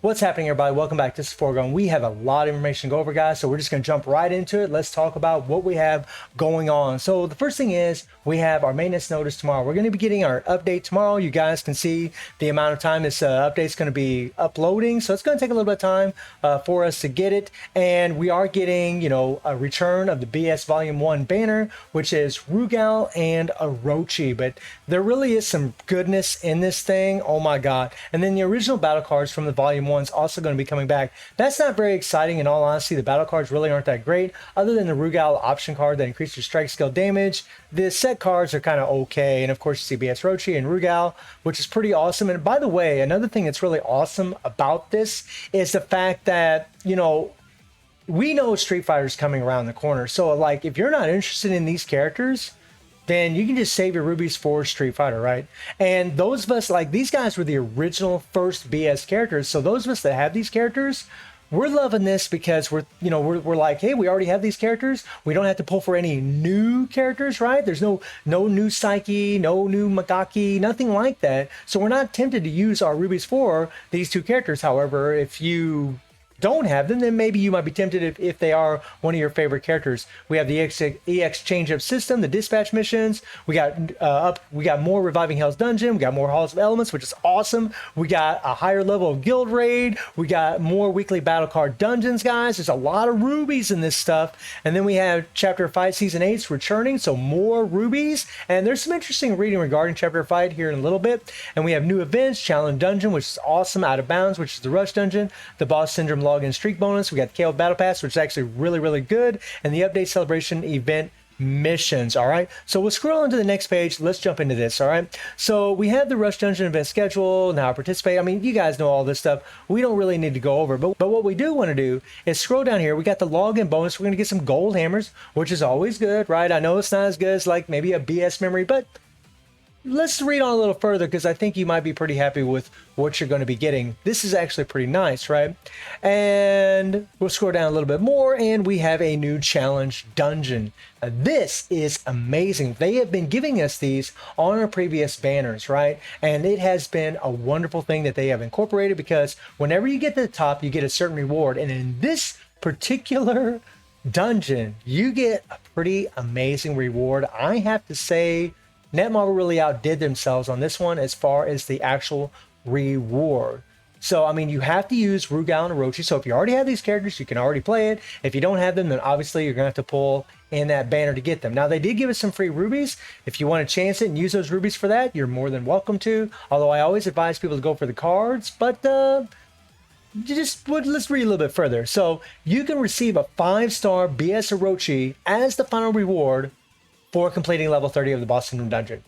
What's happening, everybody? Welcome back. This is Foregone. We have a lot of information to go over, guys, so we're just going to jump right into it. Let's talk about what we have going on. So the first thing is we have our maintenance notice tomorrow. We're going to be getting our update tomorrow. You guys can see the amount of time this update is going to be uploading, so it's going to take a little bit of time for us to get it. And we are getting, you know, a return of the BS Volume 1 banner, which is Rugal and Orochi. But there really is some goodness in this thing. Oh my god. And then the original battle cards from the Volume 1 also going to be coming back. That's not very exciting, in all honesty. The battle cards really aren't that great, other than the Rugal option card that increases your strike skill damage. The set cards are kind of okay, and of course you see BS Rochi and Rugal, which is pretty awesome. And by the way, another thing that's really awesome about this is the fact that, you know, we know Street Fighter's coming around the corner. So like, if you're not interested in these characters, then you can just save your rubies for Street Fighter, right? And those of us, like, these guys were the original first BS characters. So those of us that have these characters, we're loving this because we're like, hey, we already have these characters. We don't have to pull for any new characters, right? There's no new Psyche, no new Magaki, nothing like that. So we're not tempted to use our rubies for these two characters. However, if you don't have them, then maybe you might be tempted if they are one of your favorite characters. We have the EX change-up system, the dispatch missions. We got more Reviving Hell's Dungeon. We got more Halls of Elements, which is awesome. We got a higher level of guild raid. We got more weekly battle card dungeons, guys. There's a lot of rubies in this stuff. And then we have Chapter 5 Season 8's returning, so more rubies. And there's some interesting reading regarding Chapter 5 here in a little bit. And we have new events, Challenge Dungeon, which is awesome, Out of Bounds, which is the Rush Dungeon, the Boss Syndrome login streak bonus. We got the KO Battle Pass, which is actually really good, and the Update Celebration event missions. All right, so we'll scroll on to the next page. Let's jump into this. All right, so we have the Rush Dungeon event schedule, now participate. I mean, you guys know all this stuff. We don't really need to go over, but what we do want to do is scroll down here. We got the login bonus. We're going to get some gold hammers, which is always good, right? I know it's not as good as like maybe a BS memory, but let's read on a little further, because I think you might be pretty happy with what you're going to be getting. This is actually pretty nice, right? And we'll scroll down a little bit more, and we have a new challenge dungeon. This is amazing. They have been giving us these on our previous banners, right? And it has been a wonderful thing that they have incorporated, because whenever you get to the top, you get a certain reward. And in this particular dungeon, you get a pretty amazing reward. I have to say, Netmarble really outdid themselves on this one as far as the actual reward. So, I mean, you have to use Rugal and Orochi. So if you already have these characters, you can already play it. If you don't have them, then obviously you're going to have to pull in that banner to get them. Now, they did give us some free rubies. If you want to chance it and use those rubies for that, you're more than welcome to. Although I always advise people to go for the cards. But let's read a little bit further. So you can receive a 5-star BS Orochi as the final reward for completing level 30 of the Boss Syndrome dungeon.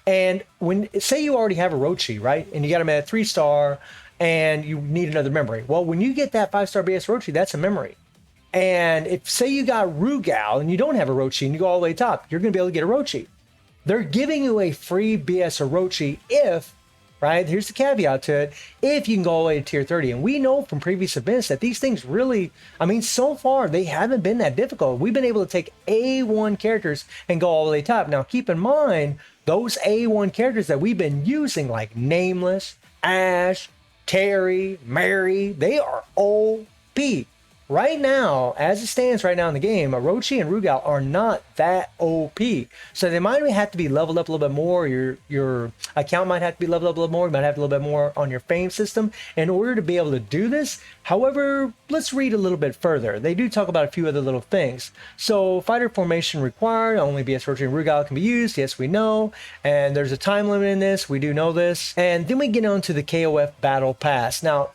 And when, say you already have Orochi, right? And you got him at 3-star and you need another memory. Well, when you get that 5-star BS Orochi, that's a memory. And if, say you got Rugal and you don't have Orochi and you go all the way top, you're going to be able to get Orochi. They're giving you a free BS Orochi if, right, here's the caveat to it, if you can go all the way to tier 30. And we know from previous events that these things really, I mean, so far they haven't been that difficult. We've been able to take A1 characters and go all the way top. Now keep in mind, those A1 characters that we've been using, like Nameless, Ash, Terry, Mary, they are OP. Right now, as it stands right now in the game, Orochi and Rugal are not that OP. So they might have to be leveled up a little bit more. Your account might have to be leveled up a little more. You might have a little bit more on your fame system in order to be able to do this. However, let's read a little bit further. They do talk about a few other little things. So fighter formation required. Only BS Orochi and Rugal can be used. Yes, we know. And there's a time limit in this. We do know this. And then we get on to the KOF Battle Pass. Now,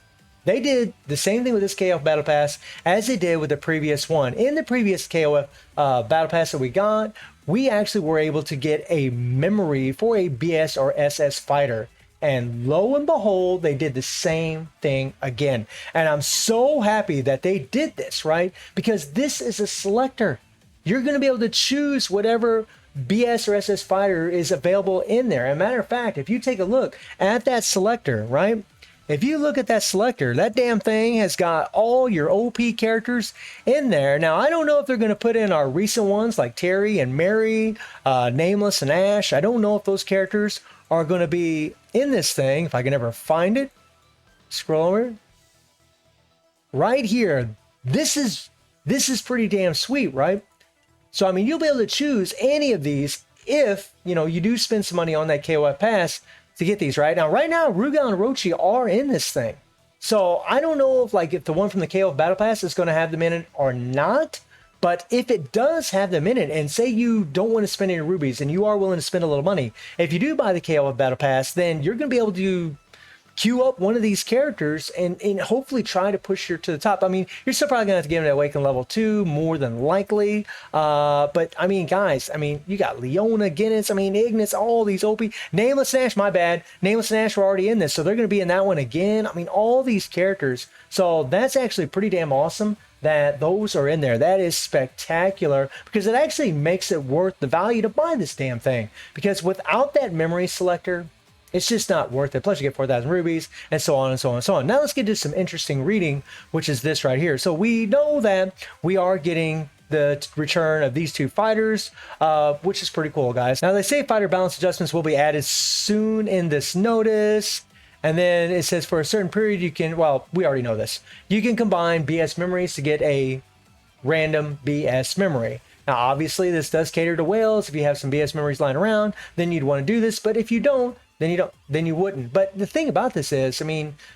they did the same thing with this KOF Battle Pass as they did with the previous one. In the previous KOF Battle Pass that we got, we actually were able to get a memory for a BS or SS fighter. And lo and behold, they did the same thing again. And I'm so happy that they did this, right? Because this is a selector. You're going to be able to choose whatever BS or SS fighter is available in there. As a matter of fact, if you take a look at that selector, right? If you look at that selector, that damn thing has got all your OP characters in there. Now, I don't know if they're going to put in our recent ones like Terry and Mary, Nameless and Ash. I don't know if those characters are going to be in this thing. If I can ever find it, scroll over right here. This is pretty damn sweet, right? So I mean, you'll be able to choose any of these if you do spend some money on that KOF pass to get these. Right now, Rugal and Orochi are in this thing. So I don't know if the one from the KOF Battle Pass is going to have them in it or not. But if it does have them in it, and say you don't want to spend any rubies and you are willing to spend a little money, if you do buy the KOF Battle Pass, then you're going to be able to queue up one of these characters and hopefully try to push her to the top. I mean, you're still probably going to have to get him to Awaken level 2, more than likely. But, I mean, guys, you got Leona, Guinness, Ignis, all these OP. Nameless Nash, my bad. Nameless Nash were already in this, so they're going to be in that one again. All these characters. So that's actually pretty damn awesome that those are in there. That is spectacular, because it actually makes it worth the value to buy this damn thing. Because without that memory selector, it's just not worth it. Plus, you get 4,000 rubies, and so on and so on and so on. Now, let's get to some interesting reading, which is this right here. So we know that we are getting the return of these two fighters, which is pretty cool, guys. Now, they say fighter balance adjustments will be added soon in this notice. And then it says for a certain period, you can, well, we already know this. You can combine BS memories to get a random BS memory. Now, obviously, this does cater to whales. If you have some BS memories lying around, then you'd want to do this. But if you don't, then you wouldn't. But the thing about this is,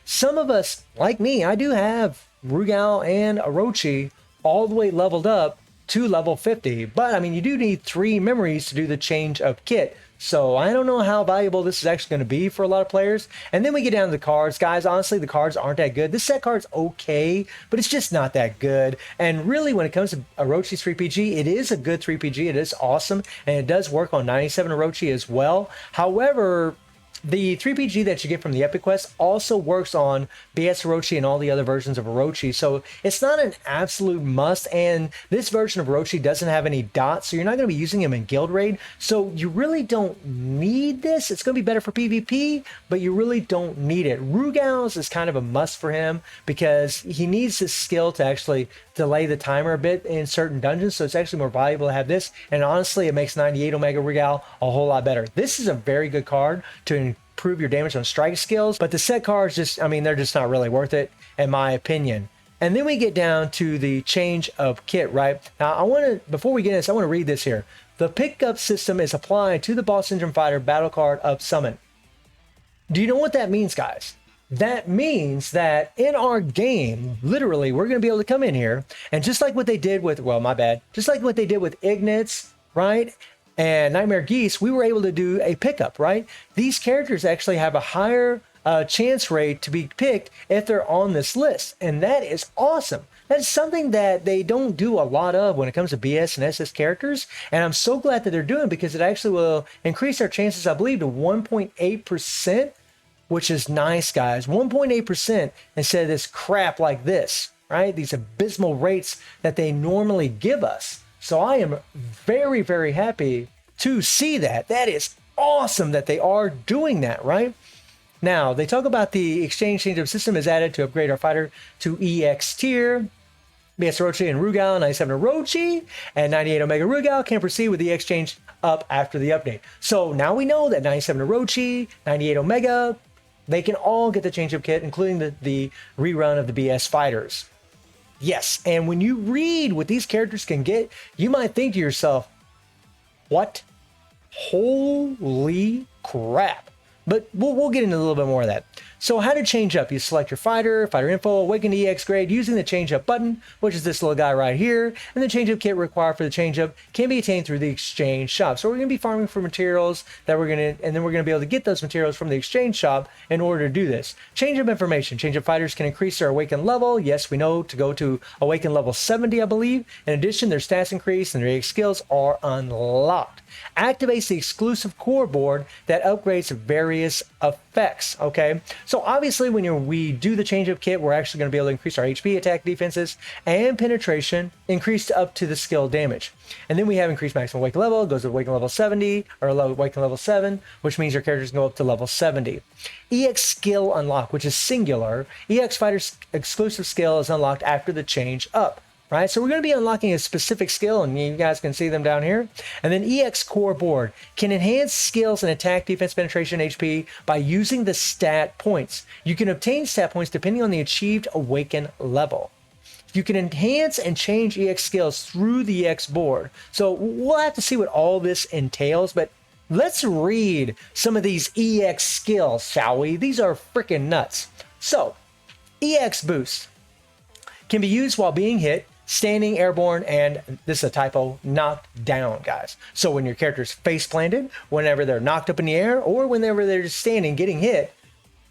some of us, like me, I do have Rugal and Orochi all the way leveled up to level 50. But, you do need 3 memories to do the change of kit. So I don't know how valuable this is actually going to be for a lot of players. And then we get down to the cards. Guys, honestly, the cards aren't that good. This set card's okay, but it's just not that good. And really, when it comes to Orochi's 3PG, it is a good 3PG. It is awesome, and it does work on 97 Orochi as well. However, the 3PG that you get from the Epic Quest also works on BS Orochi and all the other versions of Orochi. So it's not an absolute must. And this version of Orochi doesn't have any dots, so you're not going to be using him in Guild Raid. So you really don't need this. It's going to be better for PvP, but you really don't need it. Rugal's is kind of a must for him because he needs this skill to actually delay the timer a bit in certain dungeons. So it's actually more valuable to have this. And honestly, it makes 98 Omega Rugal a whole lot better. This is a very good card to improve your damage on strike skills, but the set cards just, they're just not really worth it, in my opinion. And then we get down to the change of kit, right? Now, before we get into this, I want to read this here. The pickup system is applied to the Boss Syndrome Fighter battle card of Summon. Do you know what that means, guys? That means that in our game, literally, we're going to be able to come in here, and just like what they did with, just like what they did with Ignitz, right? And Nightmare Geese, we were able to do a pickup, right? These characters actually have a higher chance rate to be picked if they're on this list. And that is awesome. That is something that they don't do a lot of when it comes to BS and SS characters. And I'm so glad that they're doing, because it actually will increase our chances, I believe, to 1.8%, which is nice, guys. 1.8% instead of this crap like this, right? These abysmal rates that they normally give us. So I am very, very happy to see that. That is awesome that they are doing that, right? Now, they talk about the exchange change-up system is added to upgrade our fighter to EX tier. BS Orochi and Rugal, 97 Orochi, and 98 Omega Rugal can proceed with the exchange up after the update. So now we know that 97 Orochi, 98 Omega, they can all get the change-up kit, including the rerun of the BS fighters. Yes, and when you read what these characters can get, you might think to yourself, what? Holy crap. But we'll get into a little bit more of that. So how to change up? You select your fighter, fighter info, awaken to EX grade using the change up button, which is this little guy right here. And the change up kit required for the change up can be attained through the exchange shop. So we're going to be farming for materials and then we're going to be able to get those materials from the exchange shop in order to do this. Change up information. Change up fighters can increase their awaken level. Yes, we know to go to awaken level 70, I believe. In addition, their stats increase and their EX skills are unlocked. Activates the exclusive core board that upgrades various effects. Okay, so obviously when we do the change up kit, we're actually going to be able to increase our HP, attack, defenses, and penetration, increased up to the skill damage. And then we have increased maximum awaken level, goes to awaken level 70 or awaken level 7, which means your characters can go up to level 70. EX skill unlock, which is singular. EX fighter's exclusive skill is unlocked after the change up. right? So we're going to be unlocking a specific skill, and you guys can see them down here. And then EX Core Board can enhance skills and attack, defense, penetration, HP by using the stat points. You can obtain stat points depending on the achieved awaken level. You can enhance and change EX skills through the EX board. So we'll have to see what all this entails, but let's read some of these EX skills, shall we? These are freaking nuts. So, EX Boost can be used while being hit, standing, airborne, and this is a typo, knocked down, guys. So when your character's face planted, whenever they're knocked up in the air, or whenever they're just standing, getting hit,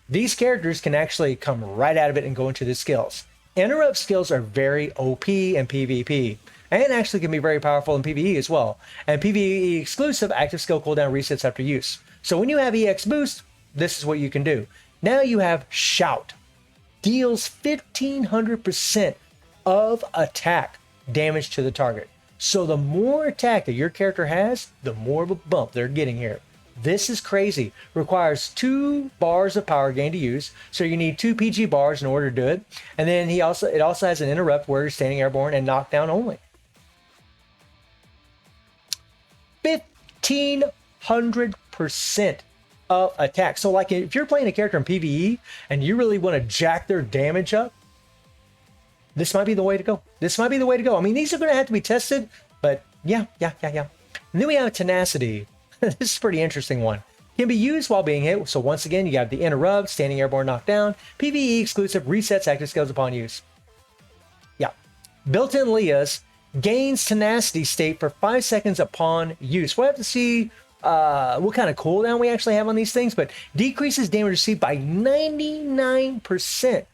these characters can actually come right out of it and go into the skills. Interrupt skills are very OP in PvP, and actually can be very powerful in PvE as well. And PvE exclusive, active skill cooldown resets after use. So when you have EX Boost, this is what you can do. Now you have Shout. Deals 1500% of attack damage to the target. So the more attack that your character has, the more of a bump they're getting here. This is crazy. Requires 2 bars of power gain to use. So you need 2 PG bars in order to do it. And then it also has an interrupt where you're standing airborne and knockdown only. 1500% of attack. So like if you're playing a character in PvE and you really want to jack their damage up, this might be the way to go. This might be the way to go. I mean, these are going to have to be tested, but yeah. And then we have Tenacity. This is a pretty interesting one. Can be used while being hit. So once again, you got the interrupt, standing airborne, knockdown, PvE exclusive, resets active skills upon use. Yeah. Built-in Leah's gains tenacity state for 5 seconds upon use. We'll have to see what kind of cooldown we actually have on these things, but decreases damage received by 99%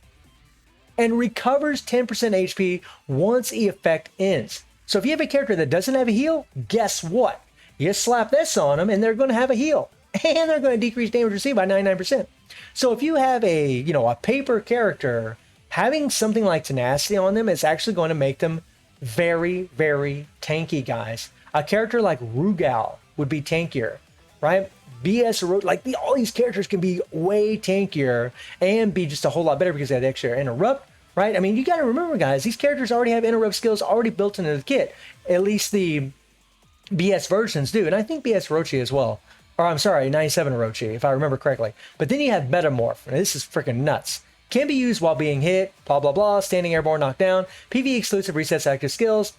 and recovers 10% HP once the effect ends. So if you have a character that doesn't have a heal, guess what? You slap this on them and they're going to have a heal, and they're going to decrease damage received by 99%. So if you have a paper character, having something like tenacity on them is actually going to make them very, very tanky, guys. A character like Rugal would be tankier, right? All these characters can be way tankier and be just a whole lot better because they have the extra interrupt, right? I mean, you got to remember, guys, these characters already have interrupt skills already built into the kit. At least the BS versions do, and I think BS Orochi as well. Or I'm sorry, 97 Orochi, if I remember correctly. But then you have Metamorph, and this is freaking nuts. Can be used while being hit, blah, blah, blah, standing airborne, knocked down, PvE exclusive, resets active skills,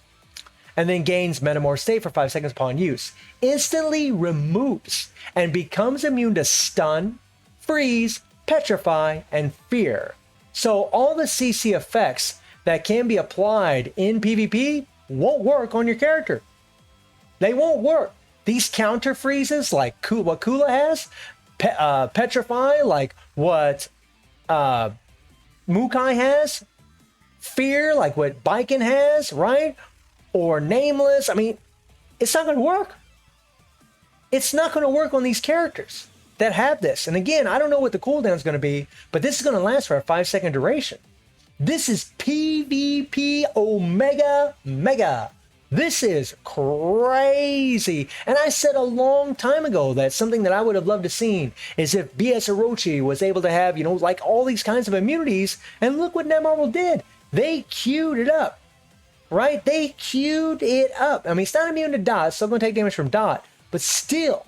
and then gains Metamorph state for 5 seconds upon use. Instantly removes and becomes immune to stun, freeze, petrify, and fear. So all the CC effects that can be applied in PvP won't work on your character. They won't work. These counter freezes, like what Kula has, petrify, like what Mukai has, fear, like what Baiken has, right? Or nameless. I mean, it's not going to work. It's not going to work on these characters that have this. And again, I don't know what the cooldown is going to be, but this is going to last for a 5-second duration. This is PvP Omega Mega. This is crazy. And I said a long time ago that something that I would have loved to seen is if BS Orochi was able to have, like all these kinds of immunities. And look what Netmarble did. They queued it up, right? They queued it up. I mean, it's not immune to dot. It's still going to take damage from dot. But still,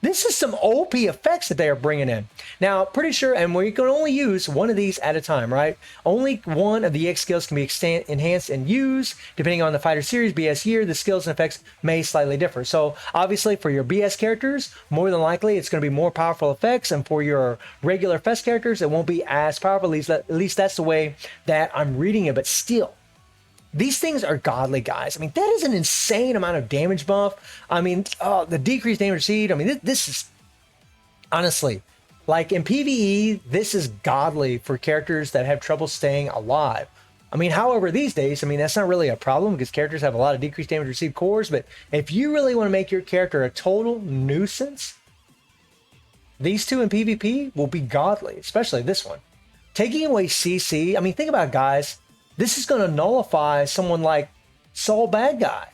this is some OP effects that they are bringing in. Now, pretty sure, and we can only use one of these at a time, right? Only one of the EX skills can be enhanced and used. Depending on the fighter series, BS year, the skills and effects may slightly differ. So, obviously, for your BS characters, more than likely, it's going to be more powerful effects. And for your regular Fest characters, it won't be as powerful. At least that's the way that I'm reading it. But still, these things are godly, guys. I mean, that is an insane amount of damage buff. I mean, the decreased damage received. I mean, this is honestly, like in PvE, this is godly for characters that have trouble staying alive. I mean, however, these days, I mean, that's not really a problem because characters have a lot of decreased damage received cores. But if you really want to make your character a total nuisance, these two in PvP will be godly, especially this one. Taking away CC, I mean, think about it, guys. This is going to nullify someone like Soul Bad Guy,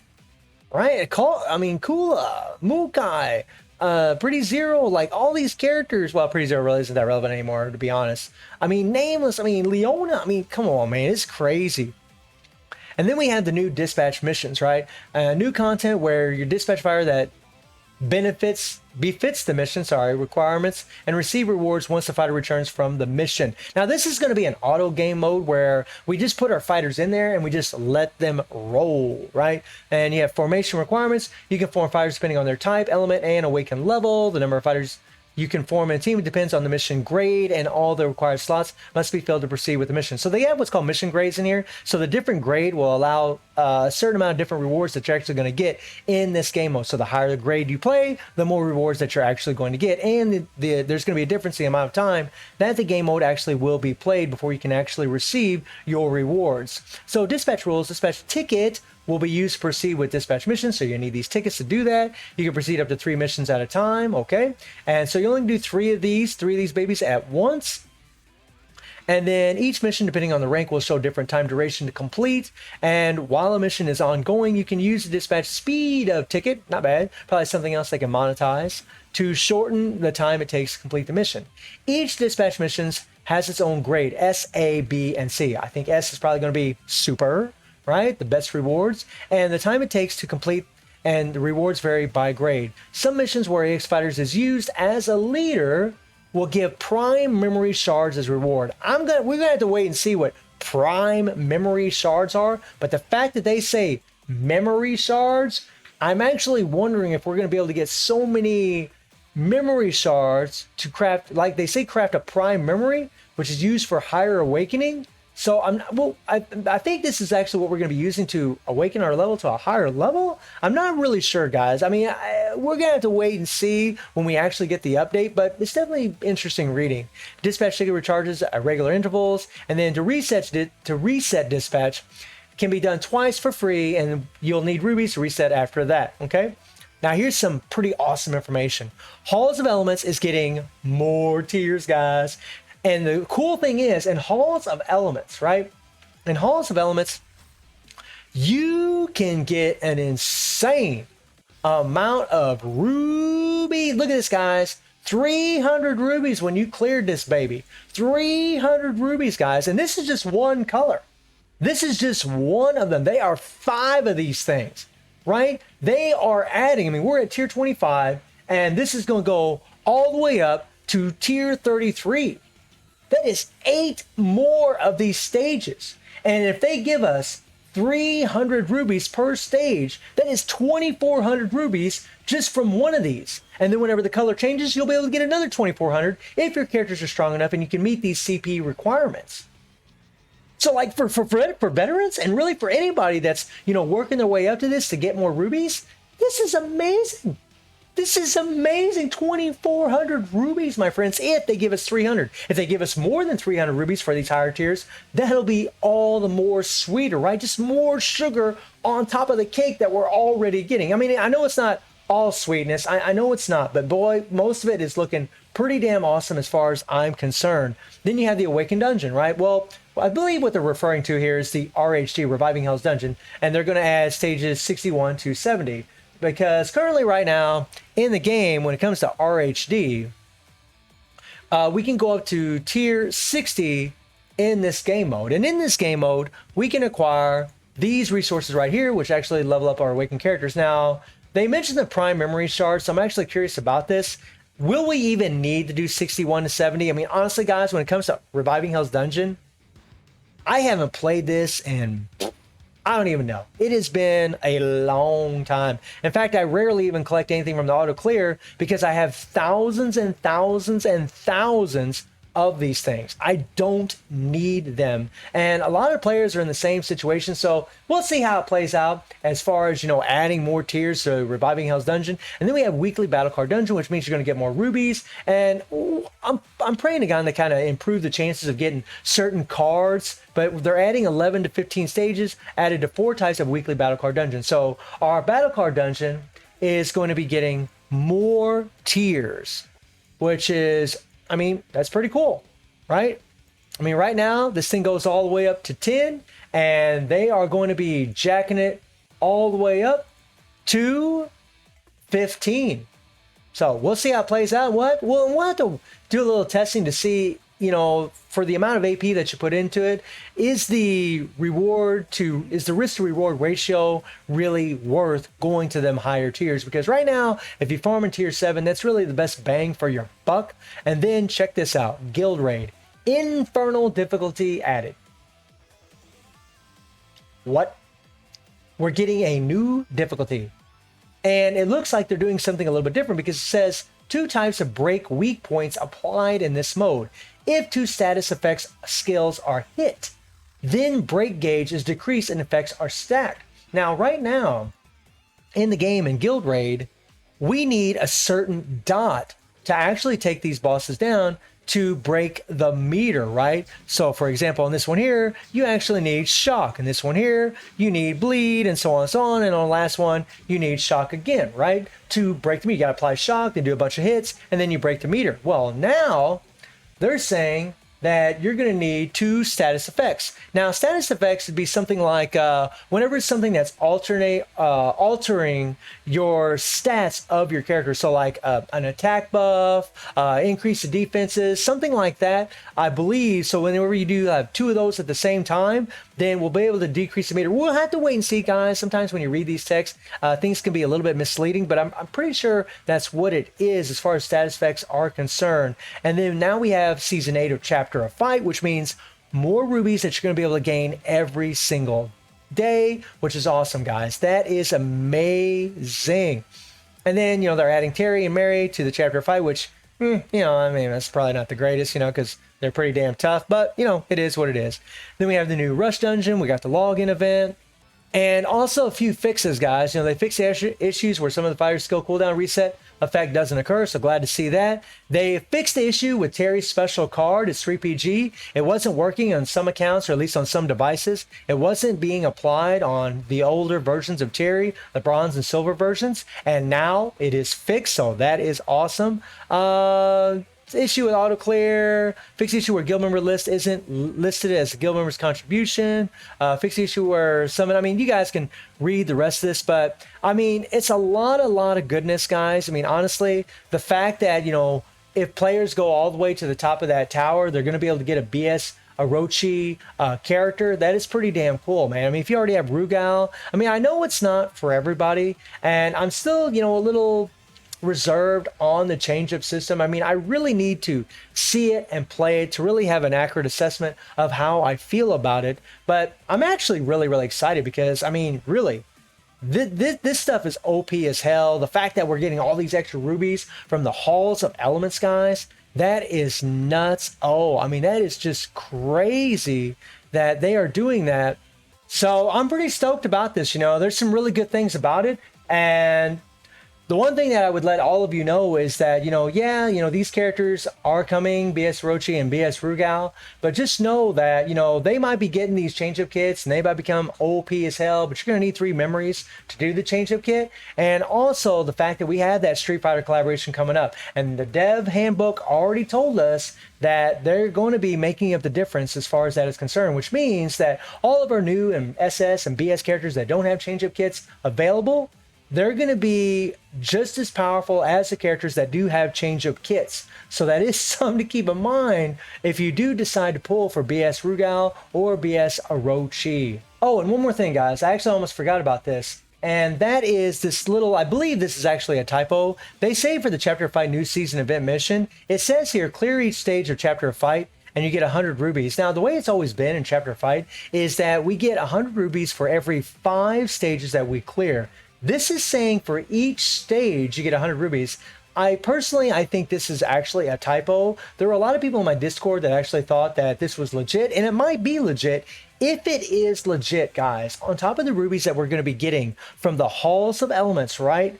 right? Kula, Mukai, Pretty Zero, like all these characters. Well, Pretty Zero really isn't that relevant anymore, to be honest. I mean, Nameless, I mean, Leona, I mean, come on, man, it's crazy. And then we have the new dispatch missions, right? New content where your dispatch fire that befits the mission, requirements, and receive rewards once the fighter returns from the mission. Now this is going to be an auto game mode where we just put our fighters in there and we just let them roll, right? And you have formation requirements. You can form fighters depending on their type, element, and awakened level. The number of fighters you can form in a team. It depends on the mission grade, and all the required slots must be filled to proceed with the mission. So they have what's called mission grades in here. So the different grade will allow a certain amount of different rewards that you're actually going to get in this game mode. So the higher the grade you play, the more rewards that you're actually going to get. And there's going to be a difference in the amount of time that the game mode actually will be played before you can actually receive your rewards. So dispatch rules, dispatch ticket will be used to proceed with dispatch missions. So you need these tickets to do that. You can proceed up to 3 missions at a time, okay? And so you only do three of these babies at once. And then each mission, depending on the rank, will show different time duration to complete. And while a mission is ongoing, you can use the dispatch speed of ticket, not bad, probably something else they can monetize, to shorten the time it takes to complete the mission. Each dispatch missions has its own grade, S, A, B, and C. I think S is probably going to be super, right? The best rewards. And the time it takes to complete, and the rewards vary by grade. Some missions where AX Fighters is used as a leader will give prime memory shards as reward. We're gonna have to wait and see what prime memory shards are, but the fact that they say memory shards, I'm actually wondering if we're gonna be able to get so many memory shards to craft, like they say, craft a prime memory, which is used for higher awakening. So I think this is actually what we're going to be using to awaken our level to a higher level. I'm not really sure, guys. I mean, we're going to have to wait and see when we actually get the update, but it's definitely interesting reading. Dispatch ticket recharges at regular intervals, and then to reset dispatch can be done twice for free, and you'll need rubies to reset after that, okay? Now here's some pretty awesome information. Halls of Elements is getting more tiers, guys. And the cool thing is, in Halls of Elements, right? In Halls of Elements, you can get an insane amount of ruby. Look at this, guys. 300 rubies when you cleared this baby. 300 rubies, guys. And this is just one color. This is just one of them. They are 5 of these things, right? They are adding, I mean, we're at tier 25, and this is going to go all the way up to tier 33. That is 8 more of these stages. And if they give us 300 rubies per stage, that is 2,400 rubies just from one of these. And then whenever the color changes, you'll be able to get another 2,400 if your characters are strong enough and you can meet these CP requirements. So like for veterans, and really for anybody that's, you know, working their way up to this to get more rubies, this is amazing. This is amazing. 2,400 rubies, my friends, if they give us 300. If they give us more than 300 rubies for these higher tiers, that'll be all the more sweeter, right? Just more sugar on top of the cake that we're already getting. I mean, I know it's not all sweetness. I know it's not, but boy, most of it is looking pretty damn awesome as far as I'm concerned. Then you have the Awakened Dungeon, right? Well, I believe what they're referring to here is the RHD, Reviving Hell's Dungeon, and they're going to add stages 61 to 70. Because currently right now in the game, when it comes to RHD, we can go up to tier 60 in this game mode. And in this game mode, we can acquire these resources right here, which actually level up our awakened characters. Now, they mentioned the prime memory shards, so I'm actually curious about this. Will we even need to do 61 to 70? I mean, honestly, guys, when it comes to Reviving Hell's Dungeon, I haven't played this in... I don't even know. It has been a long time. In fact, I rarely even collect anything from the auto clear because I have thousands and thousands and thousands of these things. I don't need them. And a lot of players are in the same situation. So we'll see how it plays out as far as, you know, adding more tiers to Reviving Hell's Dungeon. And then we have weekly battle card dungeon, which means you're going to get more rubies. And I'm praying to God to kind of improve the chances of getting certain cards, but they're adding 11 to 15 stages added to 4 types of weekly battle card dungeon. So our battle card dungeon is going to be getting more tiers, which is, I mean, that's pretty cool, right? I mean, right now, this thing goes all the way up to 10, and they are going to be jacking it all the way up to 15. So we'll see how it plays out. We'll have to do a little testing to see you know, for the amount of AP that you put into it, is the risk to reward ratio really worth going to them higher tiers? Because right now, if you farm in tier 7, that's really the best bang for your buck. And then check this out, guild raid, infernal difficulty added. What? We're getting a new difficulty. And it looks like they're doing something a little bit different, because it says 2 types of break weak points applied in this mode. If 2 status effects skills are hit, then break gauge is decreased and effects are stacked. Now, right now in the game in Guild Raid, we need a certain dot to actually take these bosses down to break the meter, right? So for example, on this one here, you actually need shock. And this one here, you need bleed, and so on and so on. And on the last one, you need shock again, right? To break the meter, you gotta apply shock, then do a bunch of hits, and then you break the meter. Well, now they're saying that you're going to need 2 status effects. Now, status effects would be something like whenever it's something that's altering your stats of your character. So like an attack buff, increase the defenses, something like that, I believe. So whenever you do have 2 of those at the same time, then we'll be able to decrease the meter. We'll have to wait and see, guys. Sometimes when you read these texts, things can be a little bit misleading, but I'm pretty sure that's what it is as far as status effects are concerned. And then now we have Season 8 of Chapter of Fight, which means more rubies that you're going to be able to gain every single day, which is awesome, guys. That is amazing. And then, you know, they're adding Terry and Mary to the Chapter of Fight, which, you know, I mean, that's probably not the greatest, you know, because they're pretty damn tough, but, you know, it is what it is. Then we have the new Rush Dungeon. We got the login event. And also a few fixes, guys. You know, they fixed the issues where some of the fire skill cooldown reset effect doesn't occur, so glad to see that. They fixed the issue with Terry's special card. It's 3PG. It wasn't working on some accounts, or at least on some devices. It wasn't being applied on the older versions of Terry, the bronze and silver versions, and now it is fixed, so that is awesome. Issue with auto clear, fix the issue where guild member list isn't listed as a guild member's contribution, fix the issue where some, I mean, you guys can read the rest of this, but I mean, it's a lot of goodness, guys. I mean, honestly, the fact that, you know, if players go all the way to the top of that tower, they're going to be able to get a BS Orochi character. That is pretty damn cool, man. I mean, if you already have Rugal, I mean, I know it's not for everybody, and I'm still, you know, a little reserved on the change-up system. I mean, I really need to see it and play it to really have an accurate assessment of how I feel about it. But I'm actually really excited, because I mean, really, this stuff is OP as hell. The fact that we're getting all these extra rubies from the halls of elements, guys, that is nuts. Oh, I mean, that is just crazy that they are doing that. So I'm pretty stoked about this. You know, there's some really good things about it. And the one thing that I would let all of you know is that, you know, yeah, you know, these characters are coming, BS Orochi and BS Rugal, but just know that, you know, they might be getting these change-up kits and they might become OP as hell, but you're going to need 3 memories to do the change-up kit. And also the fact that we have that Street Fighter collaboration coming up, and the dev handbook already told us that they're going to be making up the difference as far as that is concerned, which means that all of our new and SS and BS characters that don't have change-up kits available, they're going to be just as powerful as the characters that do have change-up kits. So that is something to keep in mind if you do decide to pull for BS Rugal or BS Orochi. Oh, and one more thing, guys. I actually almost forgot about this. And that is this little, I believe this is actually a typo. They say for the Chapter of Fight New Season Event mission, it says here, clear each stage of Chapter of Fight, and you get 100 rubies. Now, the way it's always been in Chapter of Fight is that we get 100 rubies for every 5 stages that we clear. This is saying for each stage you get 100 rubies. I think this is actually a typo. There were a lot of people in my Discord that actually thought that this was legit, and it might be legit. If it is legit, guys, on top of the rubies that we're going to be getting from the Halls of Elements, right?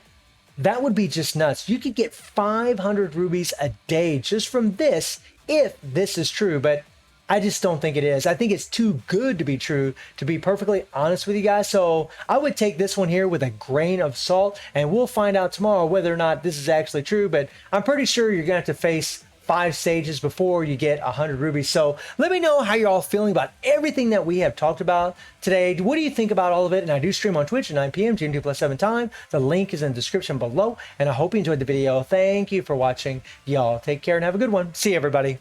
That would be just nuts. You could get 500 rubies a day just from this, if this is true, but I just don't think it is. I think it's too good to be true, to be perfectly honest with you guys. So I would take this one here with a grain of salt, and we'll find out tomorrow whether or not this is actually true. But I'm pretty sure you're going to have to face 5 stages before you get 100 rubies. So let me know how you're all feeling about everything that we have talked about today. What do you think about all of it? And I do stream on Twitch at 9 p.m. GMT+7 time. The link is in the description below. And I hope you enjoyed the video. Thank you for watching. Y'all take care and have a good one. See you, everybody.